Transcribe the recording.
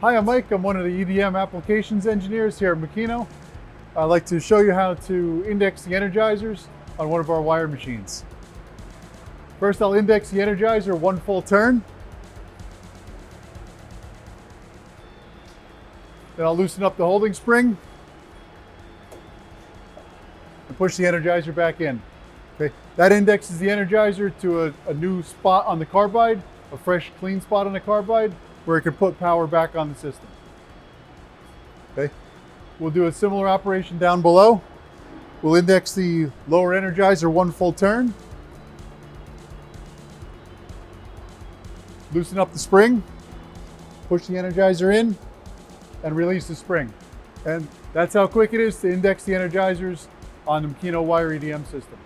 Hi, I'm Mike. I'm one of the EDM applications engineers here at Makino. I'd like to show you how to index the energizers on one of our wire machines. First, I'll index the energizer one full turn. Then I'll loosen up the holding spring and push the energizer back in. Okay, that indexes the energizer to a new spot on the carbide, a fresh, clean spot on the carbide, where it can put power back on the system. Okay, we'll do a similar operation down below. We'll index the lower energizer one full turn. Loosen up the spring, push the energizer in, and release the spring. And that's how quick it is to index the energizers on the Makino Wire EDM system.